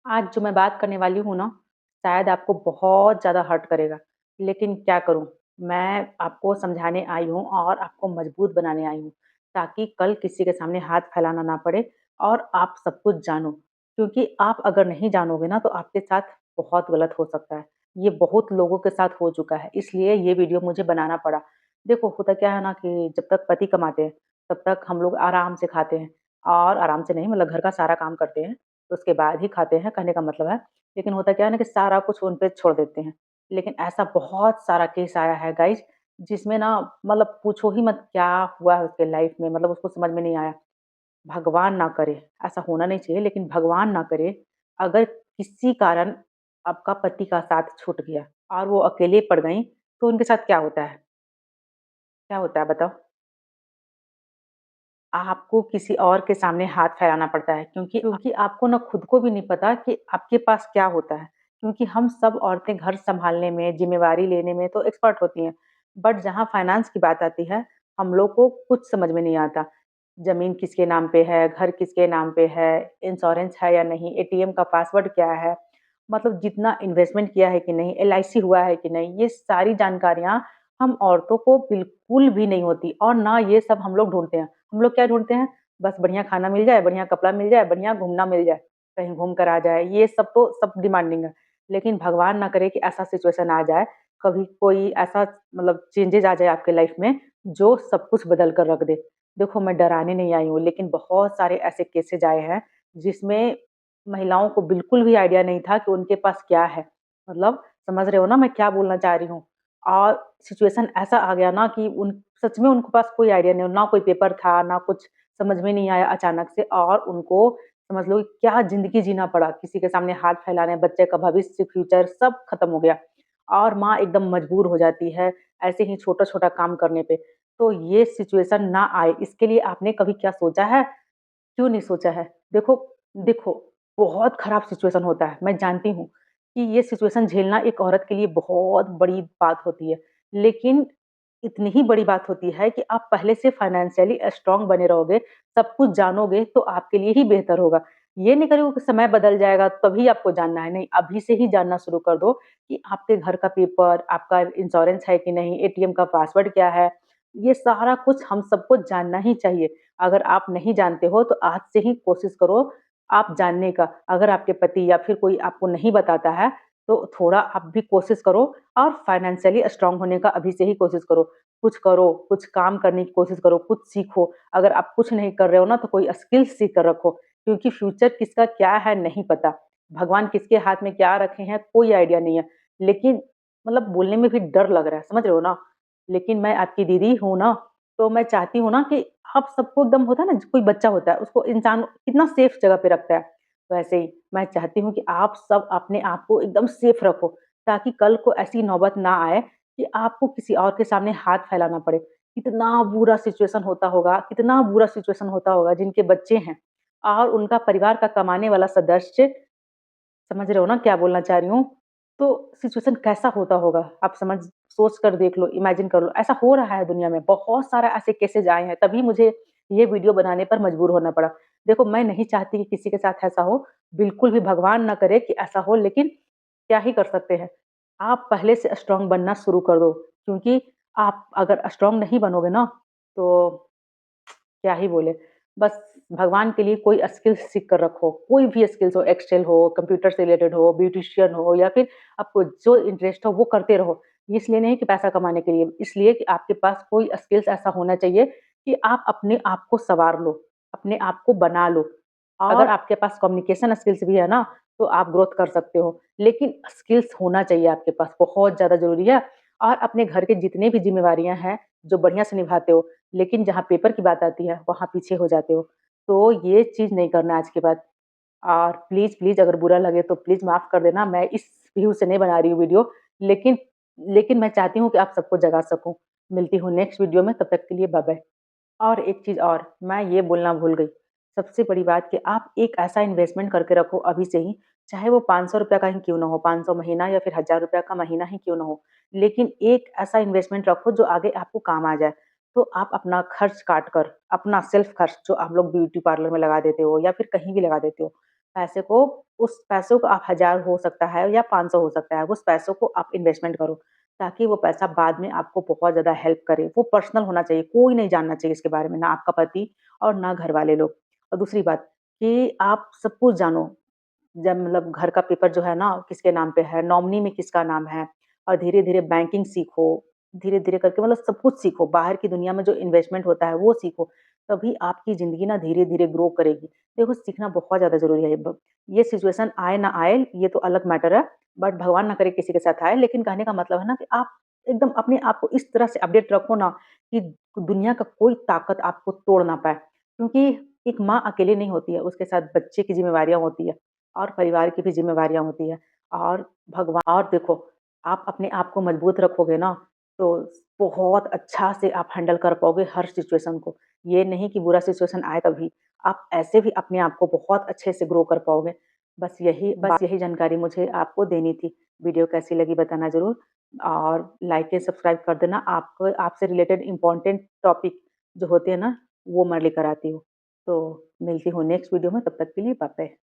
आज जो मैं बात करने वाली हूँ ना, शायद आपको बहुत ज़्यादा हर्ट करेगा, लेकिन क्या करूँ? मैं आपको समझाने आई हूँ और आपको मजबूत बनाने आई हूँ, ताकि कल किसी के सामने हाथ फैलाना ना पड़े और आप सब कुछ जानो। क्योंकि आप अगर नहीं जानोगे ना, तो आपके साथ बहुत गलत हो सकता है। ये बहुत लोगों के साथ हो चुका है, इसलिए ये वीडियो मुझे बनाना पड़ा। देखो, होता क्या है ना कि जब तक पति कमाते हैं, तब तक हम लोग आराम से खाते हैं और आराम से नहीं मतलब घर का सारा काम करते हैं। तो उसके बाद ही खाते हैं, कहने का मतलब है। लेकिन होता क्या है ना कि सारा कुछ उन पे छोड़ देते हैं। लेकिन ऐसा बहुत सारा केस आया है गाइज़, जिसमें ना मतलब पूछो ही मत क्या हुआ है उसके लाइफ़ में, मतलब उसको समझ में नहीं आया। भगवान ना करे, ऐसा होना नहीं चाहिए, लेकिन भगवान ना करे, अगर किसी कारण आपका पति का साथ छूट गया और वो अकेले पड़ गईं, तो उनके साथ क्या होता है? क्या होता है बताओ? आपको किसी और के सामने हाथ फैलाना पड़ता है, क्योंकि आपको ना खुद को भी नहीं पता कि आपके पास क्या होता है। क्योंकि हम सब औरतें घर सँभालने में, ज़िम्मेवारी लेने में तो एक्सपर्ट होती हैं। बट जहाँ फाइनेंस की बात आती है, हम लोग को कुछ समझ में नहीं आता। ज़मीन किसके नाम पे है, घर किसके नाम पे है, इंश्योरेंस है या नहीं, एटीएम का पासवर्ड क्या है, मतलब जितना इन्वेस्टमेंट किया है कि नहीं, एलआईसी हुआ है कि नहीं, ये सारी जानकारियाँ हम औरतों को बिल्कुल भी नहीं होती और ना ये सब हम लोग ढूँढते हैं। हम लोग क्या ढूँढते हैं? बस बढ़िया खाना मिल जाए, बढ़िया कपड़ा मिल जाए, बढ़िया घूमना मिल जाए, कहीं घूम कर आ जाए, ये सब तो सब डिमांडिंग है। लेकिन भगवान ना करे कि ऐसा सिचुएशन आ जाए, कभी कोई ऐसा मतलब चेंजेज़ आ जाए आपके लाइफ़ में, जो सब कुछ बदल कर रख दे। देखो, मैं डराने नहीं आई हूँ, लेकिन बहुत सारे ऐसे केसेज़ आए हैं, जिसमें महिलाओं को बिल्कुल भी आइडिया नहीं था कि उनके पास क्या है। मतलब समझ रहे हो ना मैं क्या बोलना चाह रही हूँ? और सिचुएशन ऐसा आ गया ना कि उन सच में उनके पास कोई आइडिया नहीं, ना कोई पेपर था, ना कुछ समझ में नहीं आया अचानक से और उनको समझ लो कि क्या ज़िंदगी जीना पड़ा। किसी के सामने हाथ फैलाने, बच्चे का भविष्य, फ्यूचर सब खत्म हो गया और माँ एकदम मजबूर हो जाती है, ऐसे ही छोटा-छोटा काम करने पे। तो ये सिचुएशन ना आए, इसके लिए आपने कभी क्या सोचा है? क्यों नहीं सोचा है? देखो देखो, बहुत खराब सिचुएशन होता है, मैं जानती हूँ कि ये सिचुएशन झेलना एक औरत के लिए बहुत बड़ी बात होती है। लेकिन इतनी ही बड़ी बात होती है कि आप पहले से फाइनेंशियली स्ट्रॉन्ग बने रहोगे, सब कुछ जानोगे तो आपके लिए ही बेहतर होगा। ये नहीं करो कि समय बदल जाएगा तभी आपको जानना है, नहीं, अभी से ही जानना शुरू कर दो कि आपके घर का पेपर, आपका इंश्योरेंस है कि नहीं, एटीएम का पासवर्ड क्या है, ये सारा कुछ हम सबको जानना ही चाहिए। अगर आप नहीं जानते हो तो आज से ही कोशिश करो आप जानने का। अगर आपके पति या फिर कोई आपको नहीं बताता है, तो थोड़ा आप भी कोशिश करो और फाइनेंशियली स्ट्रॉन्ग होने का अभी से ही कोशिश करो। कुछ करो, कुछ काम करने की कोशिश करो, कुछ सीखो। अगर आप कुछ नहीं कर रहे हो ना, तो कोई स्किल सीख कर रखो, क्योंकि फ्यूचर किसका क्या है नहीं पता। भगवान किसके हाथ में क्या रखे हैं, कोई आइडिया नहीं है। लेकिन मतलब बोलने में भी डर लग रहा है, समझ रहे हो ना? लेकिन मैं आपकी दीदी हूँ ना, तो मैं चाहती हूँ ना कि आप सबको एकदम होता है ना, कोई बच्चा होता है, उसको इंसान कितना सेफ जगह पे रखता है, वैसे ही मैं चाहती हूँ कि आप सब अपने आप को एकदम सेफ रखो, ताकि कल को ऐसी नौबत ना आए कि आपको किसी और के सामने हाथ फैलाना पड़े। कितना बुरा सिचुएशन होता होगा, कितना बुरा सिचुएशन होता होगा जिनके बच्चे हैं और उनका परिवार का कमाने वाला सदस्य, समझ रहे हो ना क्या बोलना चाह रही हूँ? तो सिचुएशन कैसा होता होगा? आप सोच कर देख लो, इमेजिन कर लो। ऐसा हो रहा है दुनिया में, बहुत सारा ऐसे केसेज़ आए हैं, तभी मुझे ये वीडियो बनाने पर मजबूर होना पड़ा। देखो, मैं नहीं चाहती कि किसी के साथ ऐसा हो, बिल्कुल भी भगवान ना करे कि ऐसा हो, लेकिन क्या ही कर सकते हैं। आप पहले से स्ट्रॉन्ग बनना शुरू कर दो, क्योंकि आप अगर स्ट्रॉन्ग नहीं बनोगे ना, तो क्या ही बोले। बस भगवान के लिए कोई स्किल्स सीख कर रखो, कोई भी स्किल्स हो, एक्सेल हो, कंप्यूटर से रिलेटेड हो, ब्यूटीशियन हो या फिर आपको जो इंटरेस्ट हो वो करते रहो। इसलिए नहीं कि पैसा कमाने के लिए, इसलिए कि आपके पास कोई स्किल्स ऐसा होना चाहिए कि आप अपने आप को सँवार लो, अपने आप को बना लो। अगर आपके पास कम्युनिकेशन स्किल्स भी है ना, तो आप ग्रोथ कर सकते हो। लेकिन स्किल्स होना चाहिए आपके पास, बहुत ज़्यादा ज़रूरी है और अपने घर के जितने भी ज़िम्मेवारियाँ हैं, जो बढ़िया से निभाते हो, लेकिन जहाँ पेपर की बात आती है, वहाँ पीछे हो जाते हो। तो ये चीज़ नहीं करना आज के बाद। और प्लीज़, प्लीज़ अगर बुरा लगे तो प्लीज़ माफ़ कर देना। मैं इस व्यू से नहीं बना रही हूँ वीडियो, लेकिन लेकिन मैं चाहती हूँ कि आप सबको जगा सकूँ। मिलती हूँ नेक्स्ट वीडियो में, तब तक के लिए बाय-बाय। और एक चीज़ और, मैं ये बोलना भूल गई। सबसे बड़ी बात कि आप एक ऐसा इन्वेस्टमेंट करके रखो अभी से ही, चाहे वो ₹500 का ही क्यों ना हो, 500 महीना या फिर ₹1000 का महीना ही क्यों ना हो। लेकिन एक ऐसा इन्वेस्टमेंट रखो जो आगे आपको काम आ जाए। तो आप अपना खर्च काट कर, अपना सेल्फ खर्च जो आप लोग ब्यूटी पार्लर में लगा देते हो या फिर कहीं भी लगा देते हो, पैसे को उस पैसों को आप 1000 हो सकता है या 500 हो सकता है, उस पैसों को आप इन्वेस्टमेंट करो, ताकि वो पैसा बाद में आपको बहुत ज़्यादा हेल्प करे। वो पर्सनल होना चाहिए, कोई नहीं जानना चाहिए इसके बारे में, ना आपका पति और ना घरवाले लोग। और दूसरी बात कि आप सब कुछ जानो, जब मतलब घर का पेपर जो है ना किसके नाम पे है, नॉमिनी में किसका नाम है और धीरे-धीरे बैंकिंग सीखो, धीरे-धीरे करके मतलब सब कुछ सीखो, बाहर की दुनिया में जो इन्वेस्टमेंट होता है वो सीखो, तभी आपकी ज़िंदगी ना धीरे-धीरे ग्रो करेगी। देखो सीखना बहुत ज़्यादा ज़रूरी है ये सिचुएशन आए ना आए ये तो अलग मैटर है, बट भगवान ना करे किसी के साथ आए, लेकिन कहने का मतलब है ना कि आप एकदम अपने आप को इस तरह से अपडेट रखो ना कि दुनिया का कोई ताकत आपको तोड़ ना पाए। क्योंकि एक माँ अकेले नहीं होती है, उसके साथ बच्चे की ज़िम्मेवारियाँ होती है। और परिवार की भी ज़िम्मेवारियाँ होती हैं और भगवान और देखो, आप अपने आप को मजबूत रखोगे ना, तो बहुत अच्छा से आप हैंडल कर पाओगे हर सिचुएशन को। ये नहीं कि बुरा सिचुएशन आए तभी, आप ऐसे भी अपने आप को बहुत अच्छे से ग्रो कर पाओगे। बस यही जानकारी मुझे आपको देनी थी। वीडियो कैसी लगी बताना ज़रूर और लाइक एंड सब्सक्राइब कर देना। आपको आपसे रिलेटेड इम्पोर्टेंट टॉपिक जो होते हैं ना, वो मैं लेकर आती हूँ। तो मिलती हूँ नेक्स्ट वीडियो में, तब तक के लिए बाय बाय।